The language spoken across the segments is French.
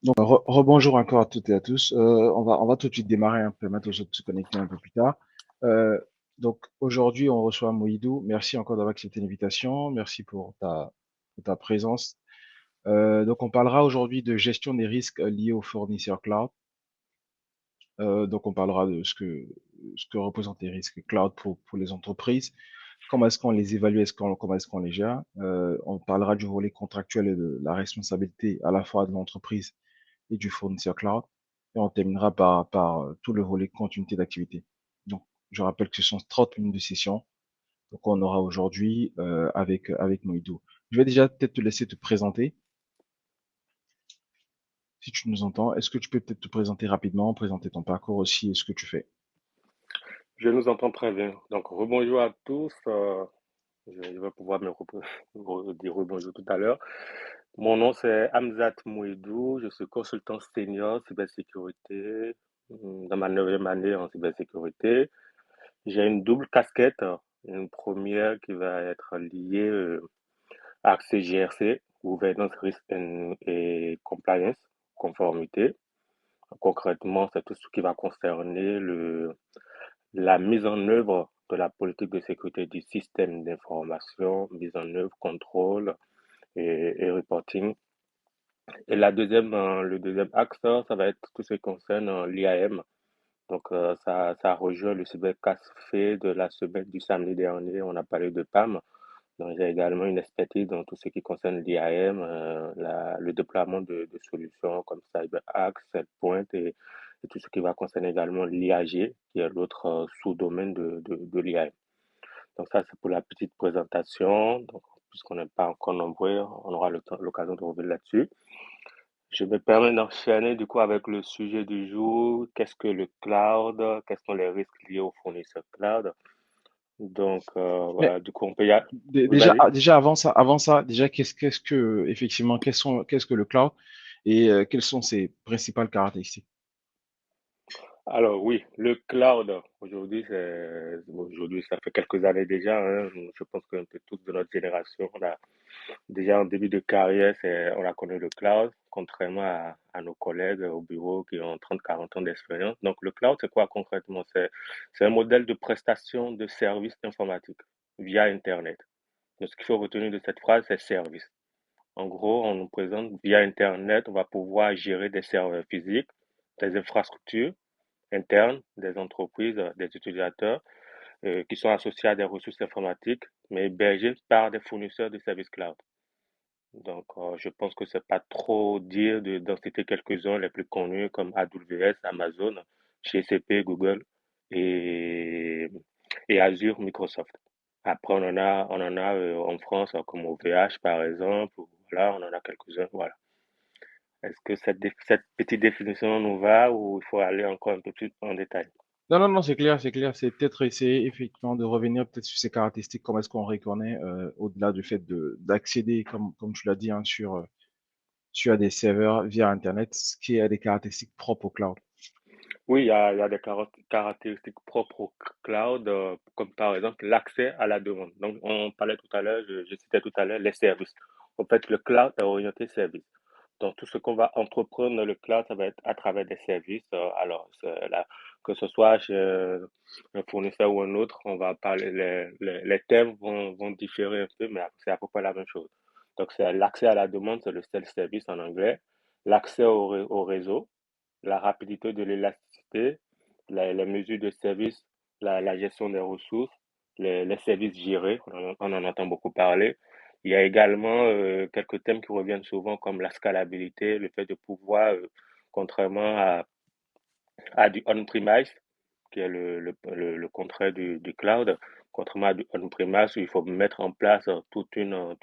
Donc, rebonjour encore à toutes et à tous. On va tout de suite démarrer, permettre aux autres de se connecter un peu plus tard. Euh, donc, aujourd'hui, on reçoit Moïdou. Merci encore d'avoir accepté l'invitation. Merci pour ta présence. Donc, on parlera aujourd'hui de gestion des risques liés aux fournisseurs cloud. Donc, on parlera de ce que représentent les risques cloud pour les entreprises. Comment est-ce qu'on les évalue, comment est-ce qu'on les gère? On parlera du volet contractuel et de la responsabilité à la fois de l'entreprise et du fournisseur cloud. Et on terminera par tout le volet continuité d'activité. Donc, je rappelle que ce sont 30 minutes de session. Donc, on aura aujourd'hui avec Moïdo. Je vais déjà peut-être te laisser te présenter, si tu nous entends. Est-ce que tu peux peut-être te présenter rapidement, présenter ton parcours aussi et ce que tu fais? Je nous entends très bien. Donc, rebonjour à tous. Je vais pouvoir dire rebonjour tout à l'heure. Mon nom, c'est Hamzat Mouidou. Je suis consultant senior cybersécurité dans ma neuvième année en cybersécurité. J'ai une double casquette. Une première qui va être liée à CGRC, Gouvernance, Risk et Compliance, conformité. Concrètement, c'est tout ce qui va concerner la mise en œuvre de la politique de sécurité du système d'information, mise en œuvre, contrôle et reporting. Et le deuxième axe, ça va être tout ce qui concerne l'IAM. Donc, ça rejoint le cybercafé de la semaine du samedi dernier. On a parlé de PAM. Donc, j'ai également une expertise dans tout ce qui concerne l'IAM, le déploiement de solutions comme CyberArk, SailPoint et tout ce qui va concerner également l'IAG, qui est l'autre sous-domaine de l'IAM. Donc ça, c'est pour la petite présentation. Donc, puisqu'on n'est pas encore nombreux, on aura l'occasion de revenir là-dessus. Je me permets d'enchaîner du coup avec le sujet du jour. Qu'est-ce que le cloud? Quels sont les risques liés aux fournisseurs cloud? Donc, Mais voilà, du coup, on peut y aller. Oui, déjà, vas-y. déjà avant ça, déjà, qu'est-ce que, effectivement, qu'est-ce que le cloud et quelles sont ses principales caractéristiques? Alors oui, le cloud, aujourd'hui, ça fait quelques années déjà, hein. Je pense qu'un peu tous de notre génération, déjà en début de carrière, on a connu le cloud, contrairement à nos collègues au bureau qui ont 30, 40 ans d'expérience. Donc le cloud, c'est quoi concrètement? C'est un modèle de prestation de services informatiques via Internet. Donc ce qu'il faut retenir de cette phrase, c'est service. En gros, on nous présente via Internet, on va pouvoir gérer des serveurs physiques, des infrastructures internes, des entreprises, des utilisateurs qui sont associés à des ressources informatiques, mais hébergés par des fournisseurs de services cloud. Donc, je pense que c'est pas trop dire d'en citer quelques-uns les plus connus comme AWS, Amazon, GCP, Google et, et Azure, Microsoft. Après, on en a en France comme OVH par exemple. Voilà, on en a quelques-uns. Voilà. Est-ce que cette petite définition nous va ou il faut aller encore un peu plus en détail? Non, non, non, c'est clair, c'est clair. C'est peut-être essayer effectivement de revenir peut-être sur ces caractéristiques, comment est-ce qu'on reconnaît au-delà du fait d'accéder, comme tu l'as dit, hein, sur des serveurs via Internet, ce qui est des caractéristiques propres au cloud. Oui, il y a des caractéristiques propres au cloud, comme par exemple l'accès à la demande. Donc, on parlait tout à l'heure, je citais tout à l'heure les services. En fait, le cloud est orienté service. Donc, tout ce qu'on va entreprendre dans le cloud, ça va être à travers des services. Alors, que ce soit chez un fournisseur ou un autre, on va parler, les thèmes vont différer un peu, mais c'est à peu près la même chose. Donc, c'est l'accès à la demande, c'est le self-service en anglais, l'accès au réseau, la rapidité de l'élasticité, les mesures de service, la gestion des ressources, les services gérés, on en entend beaucoup parler. Il y a également quelques thèmes qui reviennent souvent comme la scalabilité, le fait de pouvoir, contrairement à du on-premise, qui est le contraire du cloud, contrairement à du on-premise où il faut mettre en place toute une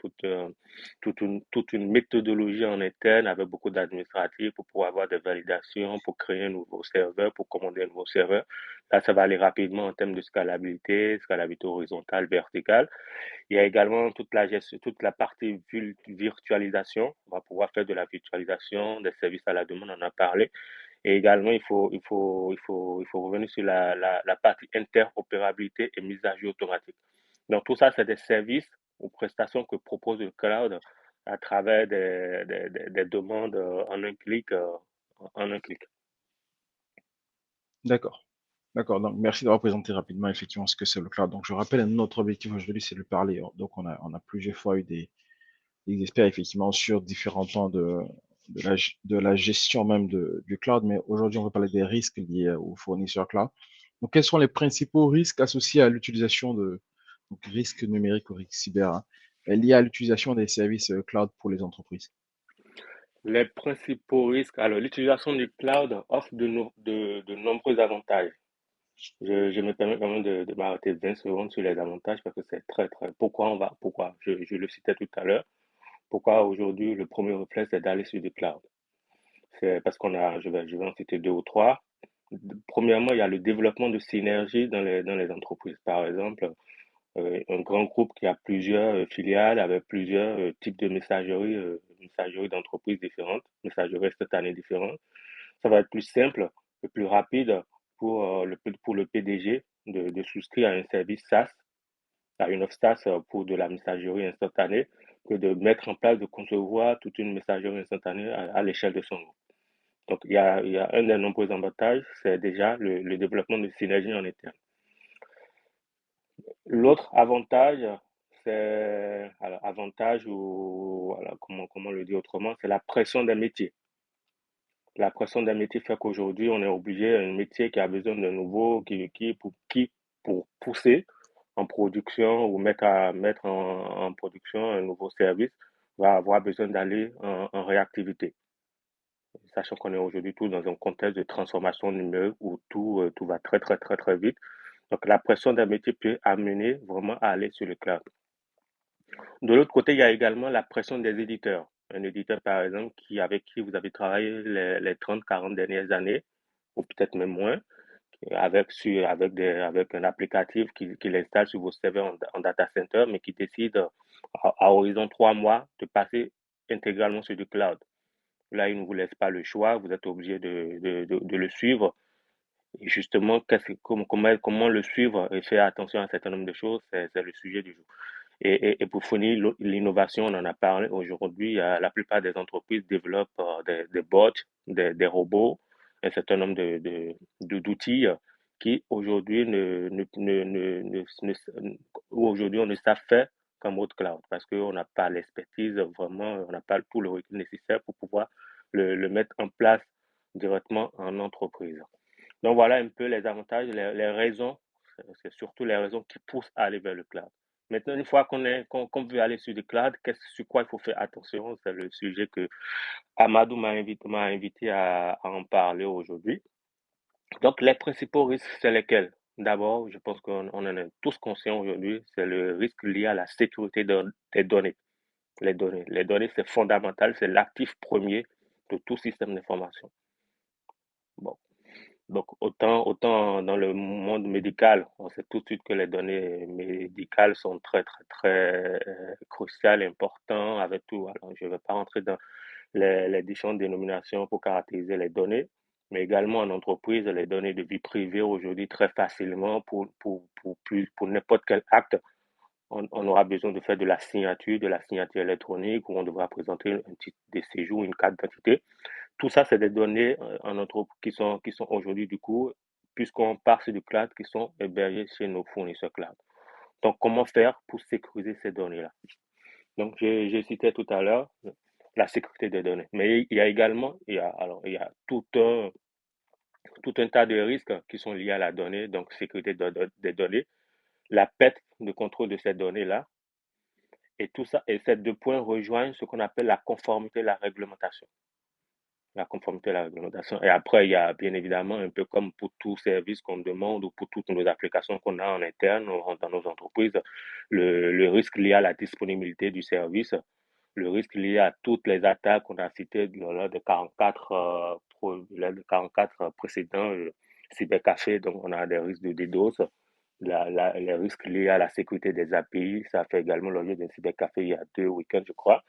méthodologie en interne avec beaucoup d'administratifs pour pouvoir avoir des validations, pour créer un nouveau serveur, pour commander un nouveau serveur. Là, ça va aller rapidement en termes de scalabilité horizontale, verticale. Il y a également toute la gestion, toute la partie virtualisation. On va pouvoir faire de la virtualisation, des services à la demande, on en a parlé. Et également, il faut revenir sur la partie interopérabilité et mise à jour automatique. Donc, tout ça, c'est des services ou prestations que propose le cloud à travers des demandes en un clic. En un clic. D'accord. D'accord. Donc, merci de représenter rapidement effectivement ce que c'est le cloud. Donc, je rappelle, notre objectif aujourd'hui, c'est de parler. Donc, on a plusieurs fois eu des experts effectivement sur différents pans de la gestion même du cloud. Mais aujourd'hui, on va parler des risques liés aux fournisseurs cloud. Donc, quels sont les principaux risques associés à l'utilisation donc, risques numériques ou risques cyber, hein, liés à l'utilisation des services cloud pour les entreprises? Les principaux risques, alors l'utilisation du cloud offre de nombreux avantages. Je me permets quand même de m'arrêter 20 secondes sur les avantages parce que c'est très. Pourquoi? Je le citais tout à l'heure. Pourquoi aujourd'hui le premier réflexe c'est d'aller sur du cloud? C'est parce je vais en citer deux ou trois. Premièrement, il y a le développement de synergie dans les entreprises. Par exemple, un grand groupe qui a plusieurs filiales avec plusieurs types de messagerie d'entreprises différentes, messageries instantanées différentes. Ça va être plus simple et plus rapide pour le PDG de souscrire à un service SaaS, à une offre SaaS pour de la messagerie instantanée, que de mettre en place, de concevoir toute une messagerie instantanée à l'échelle de son groupe. Donc, il y a un des nombreux avantages, c'est déjà le développement de synergie en interne. L'autre avantage, c'est, alors, avantage ou, alors, comment le dire autrement, c'est la pression des métiers. La pression des métiers fait qu'aujourd'hui, on est obligé, un métier qui a besoin de nouveau, pour pousser en production ou mettre en production un nouveau service, va avoir besoin d'aller en réactivité. Sachant qu'on est aujourd'hui tous dans un contexte de transformation numérique où tout va très vite. Donc, la pression d'un métier peut amener vraiment à aller sur le cloud. De l'autre côté, il y a également la pression des éditeurs. Un éditeur, par exemple, avec qui vous avez travaillé les 30, 40 dernières années, ou peut-être même moins, avec un applicatif qui l'installe sur vos serveurs en data center, mais qui décide à horizon 3 mois de passer intégralement sur du cloud. Là, il ne vous laisse pas le choix, vous êtes obligé de le suivre. Et justement, comment le suivre et faire attention à un certain nombre de choses, c'est le sujet du jour. Et pour finir, l'innovation, on en a parlé aujourd'hui, la plupart des entreprises développent des bots, des robots, un certain nombre d'outils qui aujourd'hui aujourd'hui on ne savent faire qu'en mode cloud parce qu'on n'a pas l'expertise vraiment, on n'a pas tout le recul nécessaire pour pouvoir le mettre en place directement en entreprise. Donc voilà un peu les avantages, les raisons, c'est surtout les raisons qui poussent à aller vers le cloud. Maintenant, une fois qu'on veut aller sur le cloud, sur quoi il faut faire attention? C'est le sujet que Amadou m'a invité à en parler aujourd'hui. Donc, les principaux risques, c'est lesquels? D'abord, je pense qu'on en est tous conscients aujourd'hui, c'est le risque lié à la sécurité des données. Les données, c'est fondamental, c'est l'actif premier de tout système d'information. Bon. Donc, autant dans le monde médical, on sait tout de suite que les données médicales sont très cruciales, importantes avec tout. Alors, je ne vais pas rentrer dans les différentes dénominations pour caractériser les données, mais également en entreprise, les données de vie privée aujourd'hui très facilement pour n'importe quel acte. On aura besoin de faire de la signature électronique où on devra présenter un titre de séjour, une carte d'identité. Tout ça, c'est des données qui sont aujourd'hui, du coup, puisqu'on part sur du cloud, qui sont hébergées chez nos fournisseurs cloud. Donc, comment faire pour sécuriser ces données-là? Donc, j'ai cité tout à l'heure la sécurité des données. Mais il y a également, il y a tout un tas de risques qui sont liés à la donnée, donc sécurité des données, la perte de contrôle de ces données-là, et tout ça, et ces deux points rejoignent ce qu'on appelle la conformité et la réglementation. La conformité à la réglementation. Et après, il y a bien évidemment, un peu comme pour tout service qu'on demande ou pour toutes nos applications qu'on a en interne dans nos entreprises, le risque lié à la disponibilité du service, le risque lié à toutes les attaques qu'on a citées lors de 44, lors de 44 précédents cybercafés. Donc, on a des risques de DDoS, les risques liés à la sécurité des API. Ça fait également l'objet d'un cybercafé il y a 2 week-ends, je crois.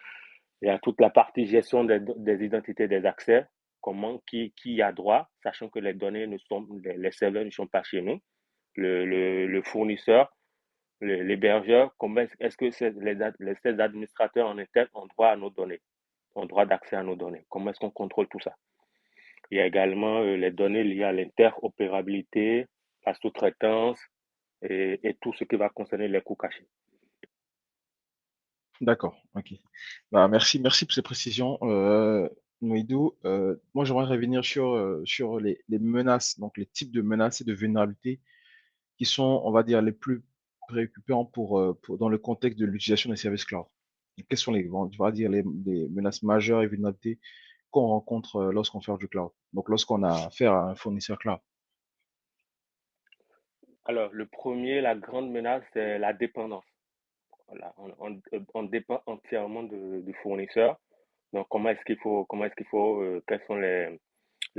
Il y a toute la partie gestion des identités des accès, qui a droit, sachant que les données les serveurs ne sont pas chez nous. Le fournisseur l'hébergeur, comment est-ce que ces administrateurs en interne ont droit à nos données, ont droit d'accès à nos données? Comment est-ce qu'on contrôle tout ça? Il y a également les données liées à l'interopérabilité, la sous-traitance et tout ce qui va concerner les coûts cachés. D'accord, ok. Bah, merci pour ces précisions, Moïdou. Moi, j'aimerais revenir sur les menaces, donc les types de menaces et de vulnérabilités qui sont, on va dire, les plus préoccupants dans le contexte de l'utilisation des services cloud. Et quelles sont on va dire, les menaces majeures et vulnérabilités qu'on rencontre lorsqu'on fait du cloud, donc lorsqu'on a affaire à un fournisseur cloud? Alors, le premier, la grande menace, c'est la dépendance. Voilà, on dépend entièrement du fournisseur. Donc, quelles sont les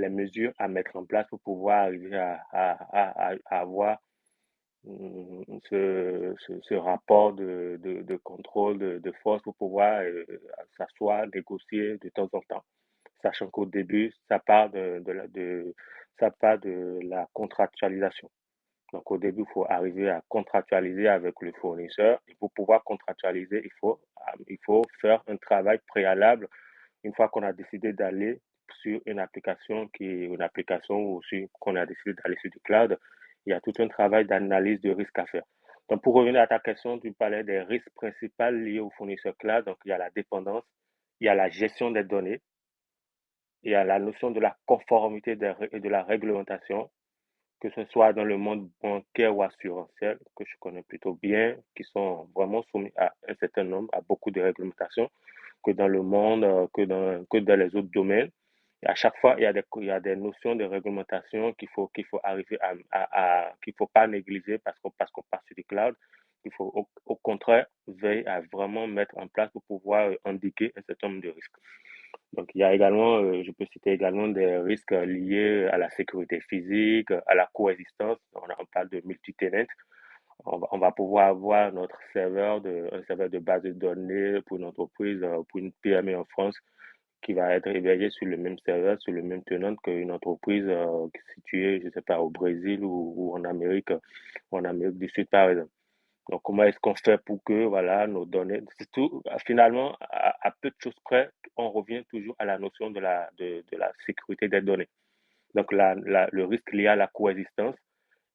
mesures à mettre en place pour pouvoir arriver à avoir ce rapport de contrôle de force pour pouvoir s'asseoir, négocier de temps en temps, sachant qu'au début, ça part de la contractualisation. Donc, au début, il faut arriver à contractualiser avec le fournisseur. Et pour pouvoir contractualiser, il faut faire un travail préalable une fois qu'on a décidé d'aller sur une application ou qu'on a décidé d'aller sur du cloud, il y a tout un travail d'analyse de risque à faire. Donc, pour revenir à ta question, tu parlais des risques principaux liés au fournisseur cloud. Donc, il y a la dépendance, il y a la gestion des données, il y a la notion de la conformité et de la réglementation, que ce soit dans le monde bancaire ou assurantiel, que je connais plutôt bien, qui sont vraiment soumis à un certain nombre, à beaucoup de réglementations, que dans le monde, que dans les autres domaines. Et à chaque fois, il y a des notions de réglementation qu'il faut arriver qu'il faut pas négliger parce qu'on passe sur du cloud. Il faut au contraire veiller à vraiment mettre en place pour pouvoir indiquer un certain nombre de risques. Donc, il y a également, je peux citer également des risques liés à la sécurité physique, à la coexistence. On parle de multi-tenant. On va pouvoir avoir un serveur de base de données pour une entreprise, pour une PME en France, qui va être hébergé sur le même serveur, sur le même tenant qu'une entreprise située, je ne sais pas, au Brésil ou en Amérique du Sud, par exemple. Donc, comment est-ce qu'on fait pour que, voilà, nos données, c'est tout, finalement, à peu de choses près, on revient toujours à la notion de la sécurité des données. Donc, le risque lié à la coexistence,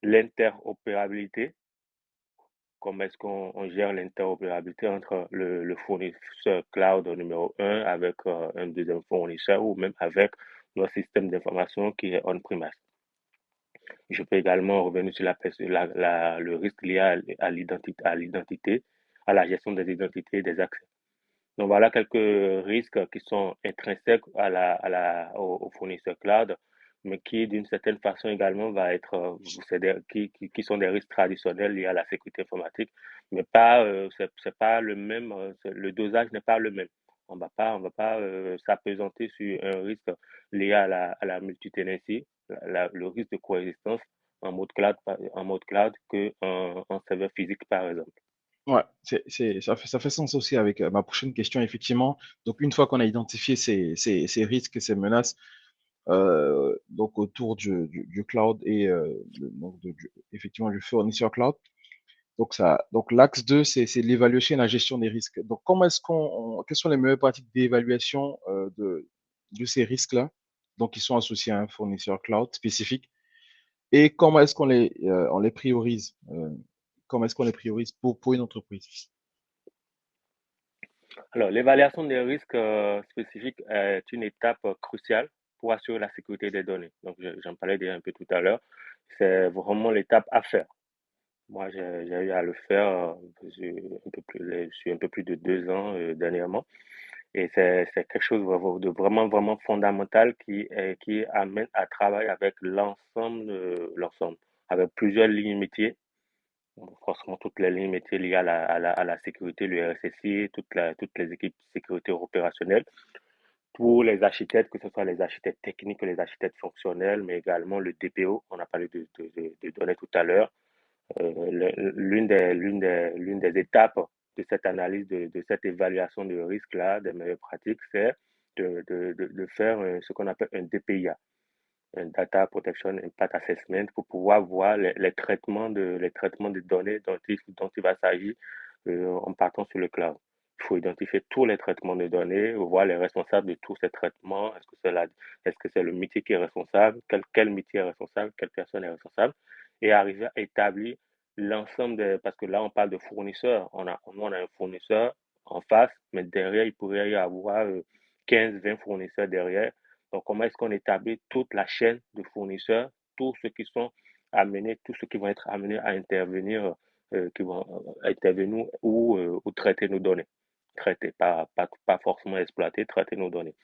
l'interopérabilité, comment est-ce qu'on gère l'interopérabilité entre le fournisseur cloud numéro un avec un deuxième fournisseur ou même avec notre système d'information qui est on-premise. Je peux également revenir sur le risque lié à la gestion des identités et des accès. Donc voilà quelques risques qui sont intrinsèques au fournisseur cloud, mais qui d'une certaine façon également qui sont des risques traditionnels liés à la sécurité informatique, mais pas, c'est pas le même, le dosage n'est pas le même. On va pas s'appesantir sur un risque lié à la multitenancy, le risque de coexistence en mode cloud que en serveur physique par exemple. Ouais, ça fait sens aussi avec ma prochaine question, effectivement. Donc, une fois qu'on a identifié ces risques et ces menaces, donc autour du cloud et effectivement du fournisseur cloud, donc l'axe 2, c'est l'évaluation et la gestion des risques. Donc, quelles sont les meilleures pratiques d'évaluation de ces risques-là, donc qui sont associés à un fournisseur cloud spécifique, et comment est-ce on les priorise, comment est-ce qu'on les priorise pour une entreprise? Alors, l'évaluation des risques spécifiques est une étape cruciale pour assurer la sécurité des données. Donc, j'en parlais déjà un peu tout à l'heure. C'est vraiment l'étape à faire. Moi, j'ai eu à le faire sur un peu plus de 2 ans dernièrement. Et c'est quelque chose de vraiment fondamental qui amène à travailler avec l'ensemble, avec plusieurs lignes métiers, forcément toutes les lignes métiers liées à la sécurité, le RSSI, toutes les équipes de sécurité opérationnelle, pour les architectes, que ce soit les architectes techniques, les architectes fonctionnels, mais également le DPO, on a parlé de données tout à l'heure. L'une des étapes de cette analyse, de cette évaluation de risque-là, des meilleures pratiques, c'est de faire ce qu'on appelle un DPIA. un Data Protection Impact Assessment, pour pouvoir voir les traitements de données dont il va s'agir en partant sur le cloud. Il faut identifier tous les traitements de données, voir les responsables de tous ces traitements. Est-ce que c'est le métier qui est responsable? Quel métier est responsable? Quelle personne est responsable? Et arriver à établir l'ensemble parce que là, on parle de fournisseurs. On a un fournisseur en face, mais derrière, il pourrait y avoir 15, 20 fournisseurs derrière. Donc, comment est-ce qu'on établit toute la chaîne de fournisseurs, tous ceux qui sont amenés, tous ceux qui vont être amenés à intervenir, qui vont intervenir ou traiter nos données. Traiter, pas forcément exploiter, traiter nos données.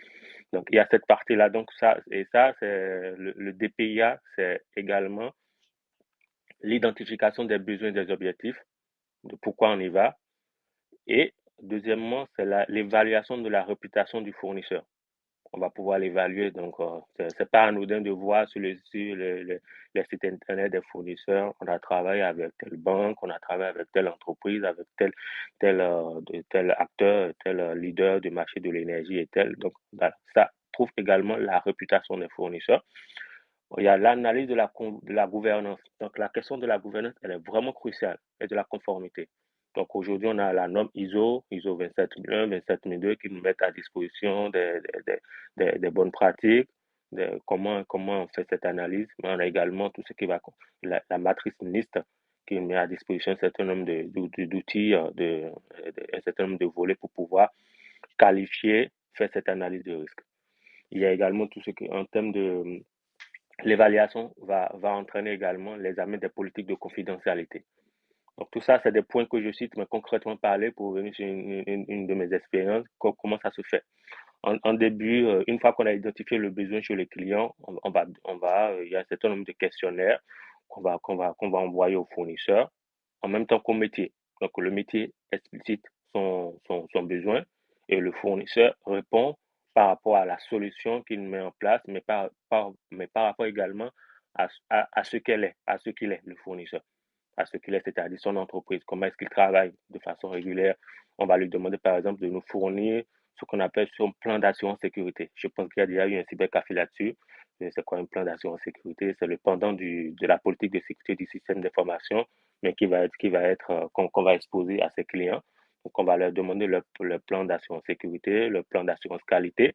Donc, il y a cette partie-là. Donc, ça, c'est le DPIA, c'est également l'identification des besoins et des objectifs, de pourquoi on y va. Et deuxièmement, c'est l'évaluation de la réputation du fournisseur. On va pouvoir l'évaluer. Donc, c'est pas anodin de voir les sites internet des fournisseurs. On a travaillé avec telle banque, on a travaillé avec telle entreprise, avec tel acteur, tel leader du marché de l'énergie et tel. Donc, voilà, ça trouve également la réputation des fournisseurs. Il y a l'analyse de la gouvernance. Donc, la question de la gouvernance, elle est vraiment cruciale et de la conformité. Donc, aujourd'hui, on a la norme ISO 27001, 27002 qui nous mettent à disposition des bonnes pratiques, comment on fait cette analyse. Mais on a également tout ce qui va, la matrice NIST qui met à disposition un certain nombre d'outils, un certain nombre de volets pour pouvoir qualifier, faire cette analyse de risque. Il y a également tout ce qui, en termes de l'évaluation va entraîner également l'examen des politiques de confidentialité. Donc tout ça, c'est des points que je cite, mais concrètement parler, pour revenir sur une de mes expériences, comment ça se fait. En début, une fois qu'on a identifié le besoin chez le client, il y a un certain nombre de questionnaires qu'on va envoyer au fournisseur, en même temps qu'au métier. Donc le métier explicite son besoin et le fournisseur répond par rapport à la solution qu'il met en place, mais par rapport également à ce qu'elle est, à ce qu'il est, le fournisseur, à ce qu'il est, c'est-à-dire son entreprise, comment est-ce qu'il travaille de façon régulière. On va lui demander, par exemple, de nous fournir ce qu'on appelle son plan d'assurance sécurité. Je pense qu'il y a déjà eu un cybercafé là-dessus. C'est quoi un plan d'assurance sécurité? C'est le pendant de la politique de sécurité du système d'information, mais qu'on va exposer à ses clients. Donc, on va leur demander le plan d'assurance sécurité, le plan d'assurance qualité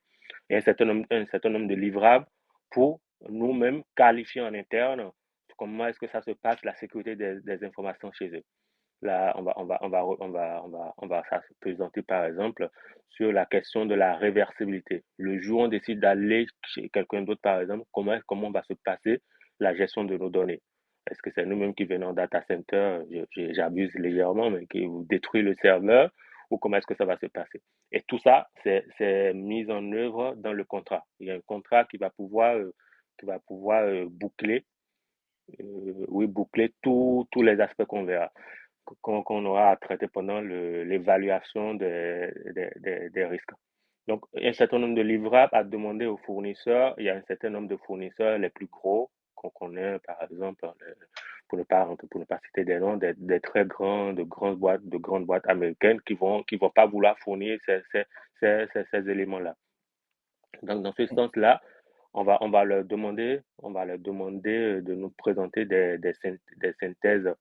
et un certain nombre de livrables pour nous-mêmes qualifier en interne comment est-ce que ça se passe, la sécurité des informations chez eux. Là, on va se présenter par exemple sur la question de la réversibilité. Le jour où on décide d'aller chez quelqu'un d'autre, par exemple, comment va se passer la gestion de nos données? Est-ce que c'est nous-mêmes qui venons en data center, j'abuse légèrement, mais qui détruit le serveur, ou comment est-ce que ça va se passer? Et tout ça, c'est mis en œuvre dans le contrat. Il y a un contrat qui va pouvoir boucler oui, boucler tous les aspects qu'on verra, qu'on aura à traiter pendant l'évaluation des risques. Donc, il y a un certain nombre de livrables à demander aux fournisseurs. Il y a un certain nombre de fournisseurs, les plus gros, qu'on connaît, par exemple, pour ne pas citer des noms, des très grands, de grandes boîtes américaines qui vont pas vouloir fournir ces éléments-là. Donc, dans ce sens-là, on va leur demander de nous présenter des synthèses,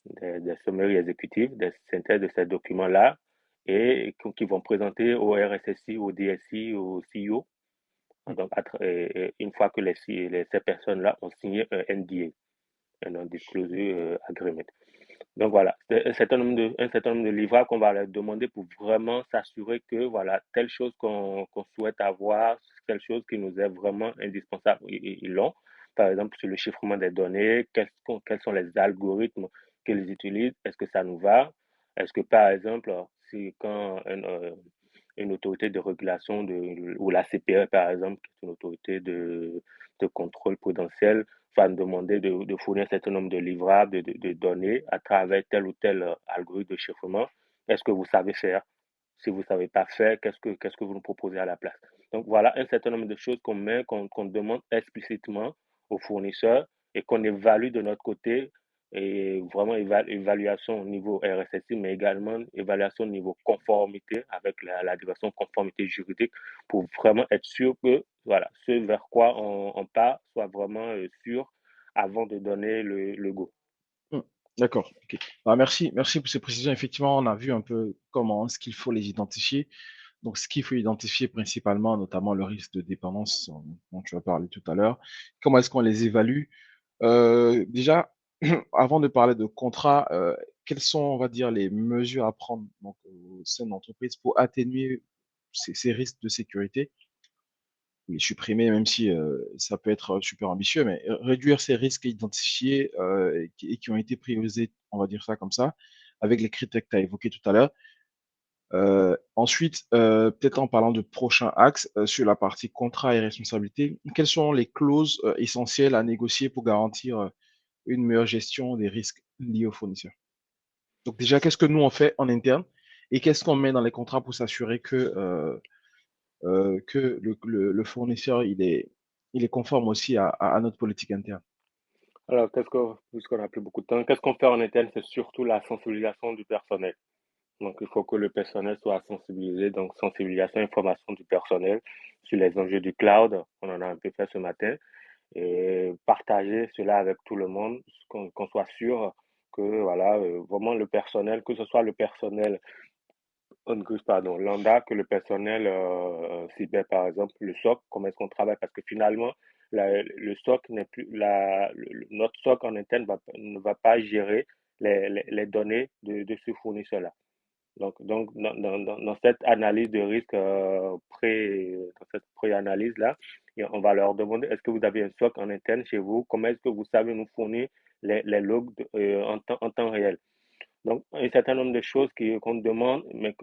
des sommaires exécutifs, des synthèses de ces documents-là et qui vont présenter au RSSI, au DSI, au CEO. Donc, une fois que ces personnes-là ont signé un NDA, un Non-Disclosure Agreement. Donc voilà, c'est un certain nombre de livrables qu'on va leur demander pour vraiment s'assurer que voilà, telle chose qu'on souhaite avoir, telle chose qui nous est vraiment indispensable, ils l'ont. Par exemple, sur le chiffrement des données, quels sont les algorithmes qu'ils utilisent, est-ce que ça nous va? Est-ce que par exemple, si quand une autorité de régulation ou la CPE par exemple, qui est une autorité de contrôle prudentiel, va nous demander de fournir un certain nombre de livrables, de données à travers tel ou tel algorithme de chiffrement. Est-ce que vous savez faire? Si vous ne savez pas faire, qu'est-ce que vous nous proposez à la place? Donc voilà un certain nombre de choses qu'on demande explicitement aux fournisseurs et qu'on évalue de notre côté et vraiment évaluation au niveau RSSI, mais également évaluation au niveau conformité avec la direction conformité juridique pour vraiment être sûr que voilà, ce vers quoi on part soit vraiment sûr avant de donner le go. Hmm. D'accord. Ok. Bah, merci pour ces précisions. Effectivement, on a vu un peu comment, ce qu'il faut les identifier. Donc, ce qu'il faut identifier principalement, notamment le risque de dépendance dont tu as parlé tout à l'heure. Comment est-ce qu'on les évalue? Déjà, avant de parler de contrat, quelles sont, on va dire, les mesures à prendre donc, au sein de l'entreprise pour atténuer ces risques de sécurité? Les supprimer, même si ça peut être super ambitieux, mais réduire ces risques identifiés et qui ont été priorisés, on va dire ça comme ça, avec les critères que tu as évoqués tout à l'heure. Ensuite, peut-être en parlant de prochains axes sur la partie contrat et responsabilité, quelles sont les clauses essentielles à négocier pour garantir une meilleure gestion des risques liés aux fournisseurs? Donc déjà, qu'est-ce que nous on fait en interne et qu'est-ce qu'on met dans les contrats pour s'assurer que le fournisseur il est conforme aussi à notre politique interne? Alors, puisqu'on n'a plus beaucoup de temps, qu'est-ce qu'on fait en interne? C'est surtout la sensibilisation du personnel. Donc, il faut que le personnel soit sensibilisé. Donc, sensibilisation, information du personnel sur les enjeux du cloud. On en a un peu fait ce matin. Et partager cela avec tout le monde, qu'on soit sûr que, voilà, vraiment le personnel, que ce soit le personnel pardon, lambda, que le personnel cyber, par exemple, le SOC, comment est-ce qu'on travaille? Parce que finalement, le SOC n'est plus, notre SOC en interne ne va pas gérer les données de ce fournisseur-là. Donc dans cette analyse de risque dans cette pré-analyse-là, on va leur demander est-ce que vous avez un SOC en interne chez vous? Comment est-ce que vous savez nous fournir les logs en temps réel? Donc, un certain nombre de choses qu'on demande, mais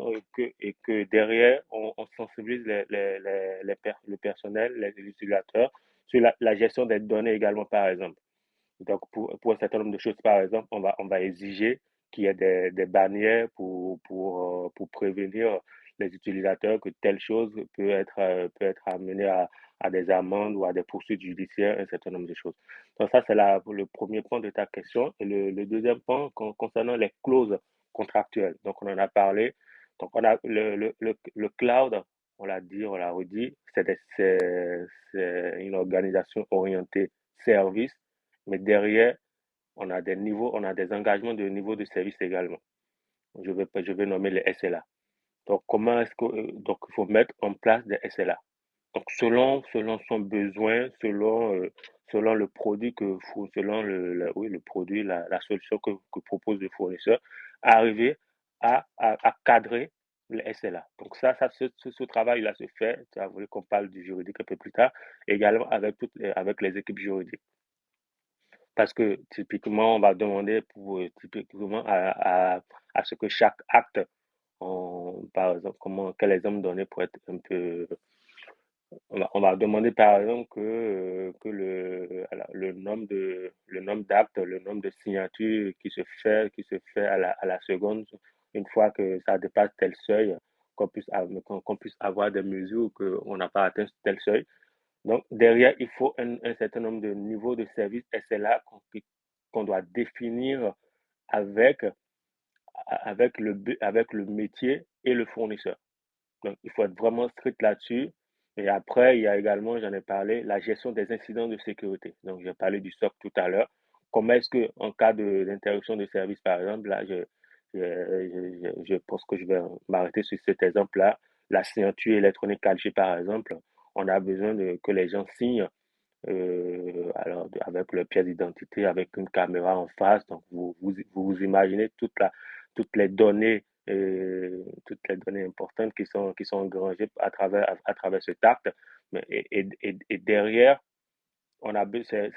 et que derrière, on sensibilise le personnel, les utilisateurs sur la gestion des données également, par exemple. Donc, pour un certain nombre de choses, par exemple, on va exiger qu'il y ait des bannières pour prévenir les utilisateurs que telle chose peut être amenée à des amendes ou à des poursuites judiciaires, un certain nombre de choses. Donc, ça, c'est le premier point de ta question. Et le deuxième point concernant les clauses contractuelles. Donc, on en a parlé. Donc, on a le cloud, on l'a dit, on l'a redit, c'est une organisation orientée service, mais derrière, on a des niveaux, on a des engagements de niveau de service également. Je vais nommer les SLA. Donc, donc, il faut mettre en place des SLA. Donc, selon son besoin, selon le produit selon oui, le produit, la solution que propose le fournisseur, arriver à cadrer les SLA. Donc, ce travail-là se fait. Tu as voulu qu'on parle du juridique un peu plus tard, également avec les équipes juridiques. Parce que typiquement, on va demander typiquement à ce que chaque acte, par exemple, quel exemple donner pour être un peu. On va demander par exemple que alors, le nombre d'actes, le nombre de signatures qui se fait à la seconde, une fois que ça dépasse tel seuil, qu'on puisse avoir des mesures qu'on n'a pas atteint tel seuil. Donc, derrière, il faut un certain nombre de niveaux de service SLA qu'on doit définir avec, avec le métier et le fournisseur. Donc, il faut être vraiment strict là-dessus. Et après, il y a également, j'en ai parlé, la gestion des incidents de sécurité. Donc, j'ai parlé du SOC tout à l'heure. Comment est-ce que, en cas d'interruption de service, par exemple, là, je pense que je vais m'arrêter sur cet exemple-là. La signature électronique 4G, par exemple, on a besoin que les gens signent avec leur pièce d'identité, avec une caméra en face. Donc, vous imaginez toutes les données importantes qui sont engrangées à travers cet acte. Mais, et derrière, c'est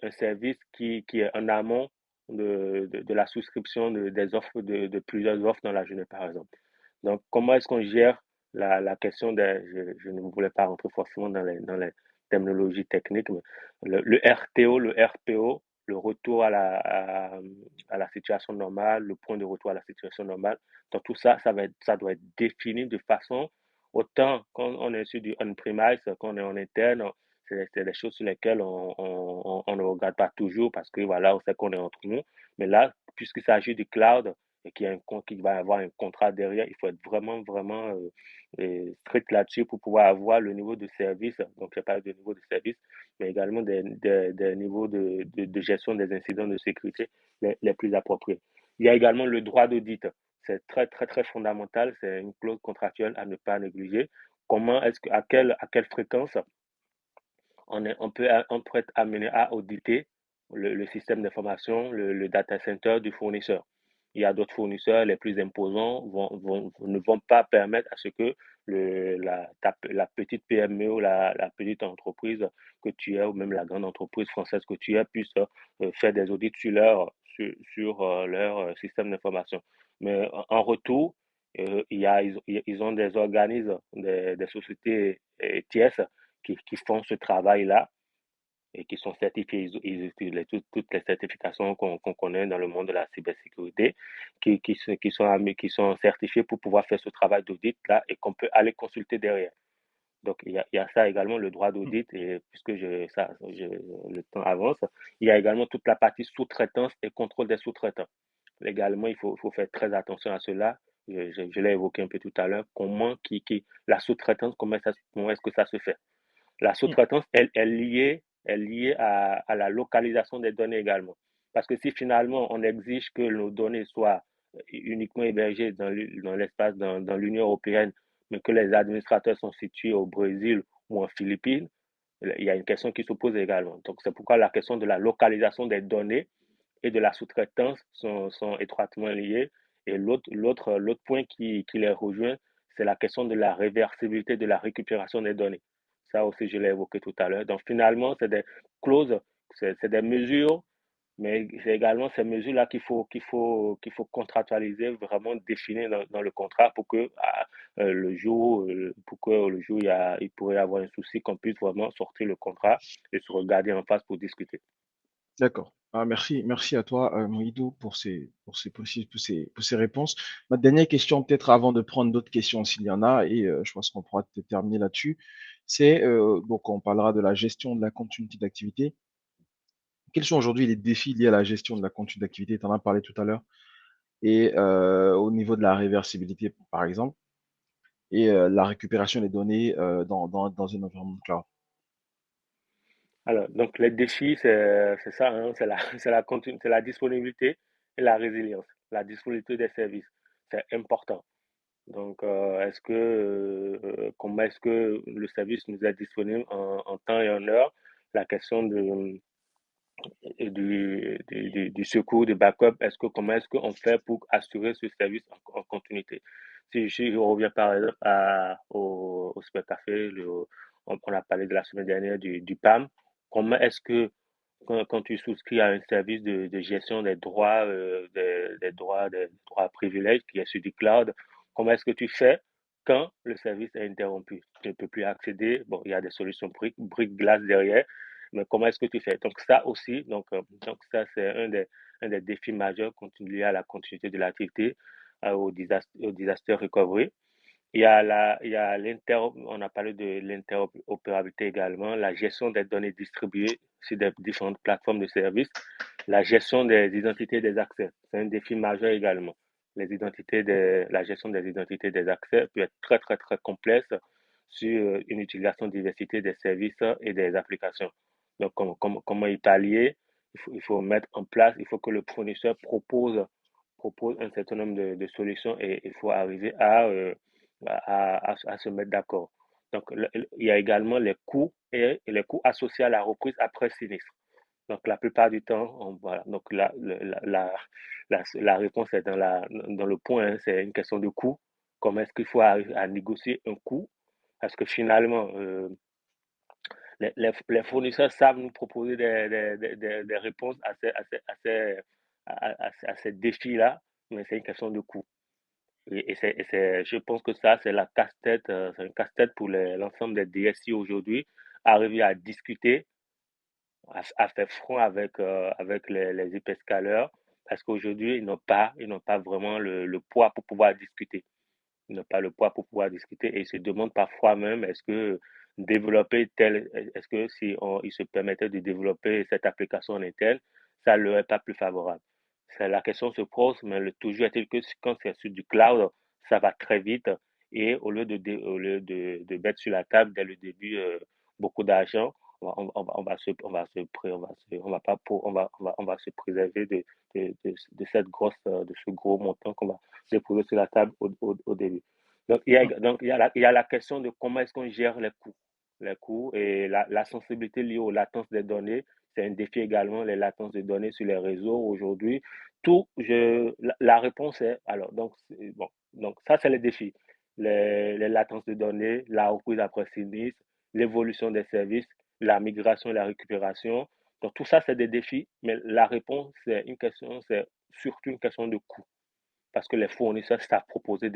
un service qui est en amont de la souscription des offres, de plusieurs offres dans la journée, par exemple. Donc, comment est-ce qu'on gère la question je ne voulais pas rentrer forcément dans les terminologies techniques, mais le RTO, le RPO, le retour à la situation normale, le point de retour à la situation normale. Donc, tout ça, ça doit être défini de façon, autant quand on est sur du on-premise, quand on est en interne, C'est des choses sur lesquelles on ne regarde pas toujours parce que voilà, on sait qu'on est entre nous. Mais là, puisqu'il s'agit du cloud et qu'il va y avoir un contrat derrière, il faut être vraiment, vraiment strict là-dessus pour pouvoir avoir le niveau de service. Donc, je parle de niveau de service, mais également des niveaux de gestion des incidents de sécurité les plus appropriés. Il y a également le droit d'audit. C'est très, très, très fondamental. C'est une clause contractuelle à ne pas négliger. Comment est-ce que, à quelle fréquence on peut être amené à auditer le système d'information, le data center du fournisseur. Il y a d'autres fournisseurs, les plus imposants, ne vont pas permettre à ce que la petite PME ou la petite entreprise que tu es, ou même la grande entreprise française que tu es, puisse faire des audits sur leur système d'information. Mais en retour, ils ont des organismes, des sociétés tierces qui font ce travail-là et qui sont certifiés. Ils utilisent toutes les certifications qu'on connaît dans le monde de la cybersécurité, qui sont certifiés pour pouvoir faire ce travail d'audit-là et qu'on peut aller consulter derrière. Donc, il y a ça également, le droit Mm. d'audit, et puisque le temps avance, il y a également toute la partie sous-traitance et contrôle des sous-traitants. Également, faut faire très attention à cela. Je l'ai évoqué un peu tout à l'heure. La sous-traitance, comment est-ce que ça se fait? La Mm. sous-traitance, est liée à la localisation des données également. Parce que si finalement on exige que nos données soient uniquement hébergées dans l'espace, dans l'Union européenne, mais que les administrateurs sont situés au Brésil ou en Philippines, il y a une question qui se pose également. Donc c'est pourquoi la question de la localisation des données et de la sous-traitance sont étroitement liées. Et l'autre point qui les rejoint, c'est la question de la réversibilité de la récupération des données. Ça aussi, je l'ai évoqué tout à l'heure. Donc finalement, c'est des clauses, c'est des mesures, mais c'est également ces mesures-là qu'il faut contractualiser, vraiment définir dans le contrat pour que le jour il pourrait y avoir un souci, qu'on puisse vraiment sortir le contrat et se regarder en face pour discuter. D'accord. Ah, merci à toi, Moïdou, pour ces réponses. Ma dernière question, peut-être avant de prendre d'autres questions s'il y en a, et je pense qu'on pourra terminer là-dessus, c'est, donc on parlera de la gestion de la continuité d'activité. Quels sont aujourd'hui les défis liés à la gestion de la continuité d'activité? Tu en as parlé tout à l'heure. Et au niveau de la réversibilité, par exemple, et la récupération des données dans un environnement cloud. Alors, donc les défis, c'est ça, hein, c'est la disponibilité et la résilience, la disponibilité des services. C'est important. Donc, comment est-ce que le service nous est disponible en temps et en heure? La question du secours, du backup, comment est-ce qu'on fait pour assurer ce service en continuité? Si je reviens par exemple au Supercafé, on a parlé de la semaine dernière du PAM, comment est-ce que quand tu souscris à un service de gestion des droits, des droits privilèges qui est sur du cloud, comment est-ce que tu fais quand le service est interrompu? Tu ne peux plus accéder. Bon, il y a des solutions briques glace derrière, mais comment est-ce que tu fais? Donc ça aussi, donc ça c'est un des défis majeurs liés à la continuité de l'activité, au disaster recovery. On a parlé de l'interopérabilité également, la gestion des données distribuées sur des différentes plateformes de services, la gestion des identités des accès. C'est un défi majeur également. La gestion des identités des accès peut être très, très, très complexe sur une utilisation diversité des services et des applications. Donc, comment y pallier? Il faut mettre en place, il faut que le fournisseur propose un certain nombre de solutions et il faut arriver à se mettre d'accord. Donc, il y a également les coûts et les coûts associés à la reprise après sinistre. Donc, la plupart du temps, voilà. Donc, la réponse est dans le point, hein, c'est une question de coût. Comment est-ce qu'il faut arriver à négocier un coût? Parce que finalement, les fournisseurs savent nous proposer des réponses à ces défis-là, mais c'est une question de coût. Je pense que ça, c'est la casse-tête, c'est un casse-tête pour l'ensemble des DSI aujourd'hui, arriver à discuter, à faire front avec les hyperscalers, parce qu'aujourd'hui, ils n'ont pas vraiment le poids pour pouvoir discuter. Ils n'ont pas le poids pour pouvoir discuter et ils se demandent parfois même, est-ce que développer tel, est-ce que si ils se permettaient de développer cette application en interne, ça leur est pas plus favorable. La question se pose, mais toujours est-il que quand c'est sur du cloud, ça va très vite et au lieu de mettre sur la table dès le début beaucoup d'argent, on va pas on va se préserver de cette grosse, de ce gros montant qu'on va déposer sur la table au début. Donc, il y a la question de comment est-ce qu'on gère les coûts et la sensibilité liée aux latences des données. C'est un défi également, les latences de données sur les réseaux aujourd'hui. La réponse est, alors, bon, donc ça, c'est les défis. Les latences de données, la reprise après sinistre, l'évolution des services, la migration et la récupération. Donc, tout ça, c'est des défis, mais la réponse, c'est surtout une question de coût. Parce que les fournisseurs savent proposer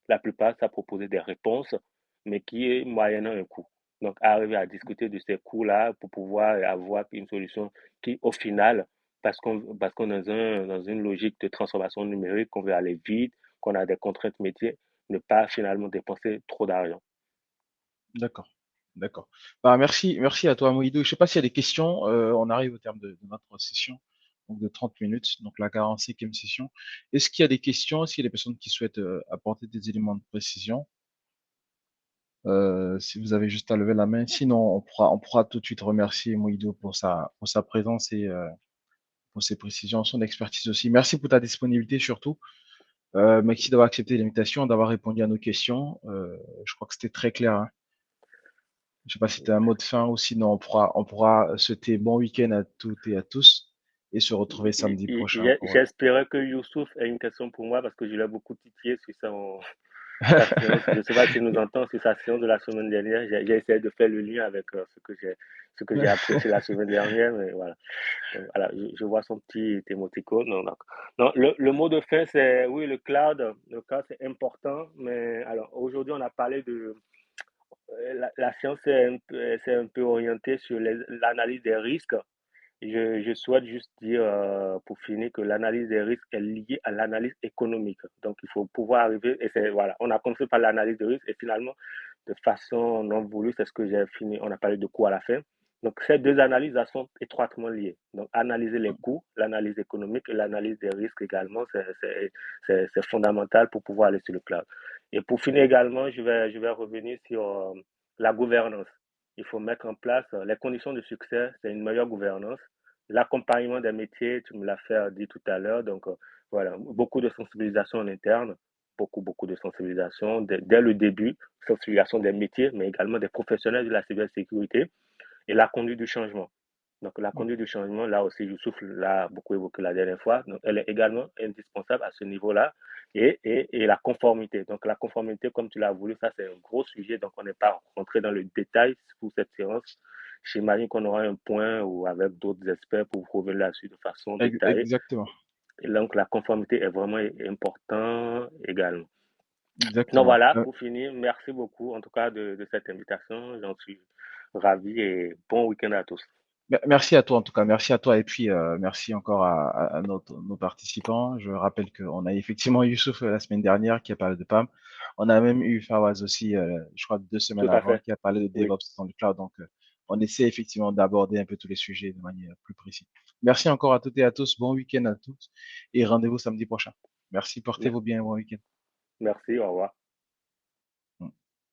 la plupart savent proposer des réponses, mais qui est moyennant un coût. Donc, arriver à discuter de ces coûts-là pour pouvoir avoir une solution qui, au final, parce qu'on est dans une logique de transformation numérique, qu'on veut aller vite, qu'on a des contraintes métiers, ne pas finalement dépenser trop d'argent. D'accord, d'accord. Bah, merci à toi, Moïdo. Je sais pas s'il y a des questions. On arrive au terme de notre session, donc de 30 minutes, donc la 45e session. Est-ce qu'il y a des questions? Est-ce qu'il y a des personnes qui souhaitent apporter des éléments de précision? Si vous avez juste à lever la main. Sinon, on pourra tout de suite remercier Moïdo pour sa présence et pour ses précisions, son expertise aussi. Merci pour ta disponibilité surtout. Merci d'avoir accepté l'invitation, d'avoir répondu à nos questions. Je crois que c'était très clair, hein. Je sais pas si tu as un mot de fin ou sinon on pourra souhaiter bon week-end à toutes et à tous et se retrouver samedi prochain pour. J'espérais que Youssouf ait une question pour moi parce que je l'ai beaucoup titillé sur sa séance. Je ne sais pas s'il nous entend sur sa séance de la semaine dernière. J'ai essayé de faire le lien avec ce que j'ai apprécié la semaine dernière, mais voilà. Donc, voilà, je vois son petit émoticône. Non, le mot de fin, c'est oui, le cloud. Le cloud, c'est important, mais alors aujourd'hui, on a parlé de la science, c'est un peu orienté sur l'analyse des risques. Je souhaite juste dire, pour finir, que l'analyse des risques est liée à l'analyse économique. Donc, il faut pouvoir arriver, et c'est, voilà, on a commencé par l'analyse de risque, et finalement, de façon non voulue, c'est ce que j'ai fini, on a parlé de coûts à la fin. Donc, ces deux analyses elles sont étroitement liées. Donc, analyser les coûts, l'analyse économique et l'analyse des risques également, c'est fondamental pour pouvoir aller sur le cloud. Et pour finir également, je vais revenir sur la gouvernance. Il faut mettre en place les conditions de succès, c'est une meilleure gouvernance. L'accompagnement des métiers, tu me l'as fait dire tout à l'heure, donc voilà, beaucoup de sensibilisation en interne, beaucoup de sensibilisation dès le début, sensibilisation des métiers, mais également des professionnels de la cybersécurité et la conduite du changement. Donc la conduite du changement, là aussi, Youssouf l'a beaucoup évoqué la dernière fois, donc elle est également indispensable à ce niveau-là et la conformité. Donc la conformité, comme tu l'as voulu, ça c'est un gros sujet, donc on n'est pas rentré dans le détail pour cette séance. J'imagine qu'on aura un point ou avec d'autres experts pour revenir là-dessus de façon détaillée. Exactement, Et donc la conformité est vraiment importante également. Donc exactement. voilà, pour finir, merci beaucoup en tout cas de cette invitation. J'en suis ravi et bon week-end à tous. Merci à toi en tout cas, merci à toi et puis merci encore à nos participants. Je rappelle qu'on a effectivement eu Youssouf la semaine dernière qui a parlé de PAM. On a même eu Fawaz aussi, je crois 2 semaines Tout à avant, fait. qui a parlé de Oui, DevOps dans le cloud. Donc on essaie effectivement d'aborder un peu tous les sujets de manière plus précise. Merci encore à toutes et à tous, bon week-end à tous et rendez-vous samedi prochain. Merci, portez-vous bien, bon week-end. merci, au revoir.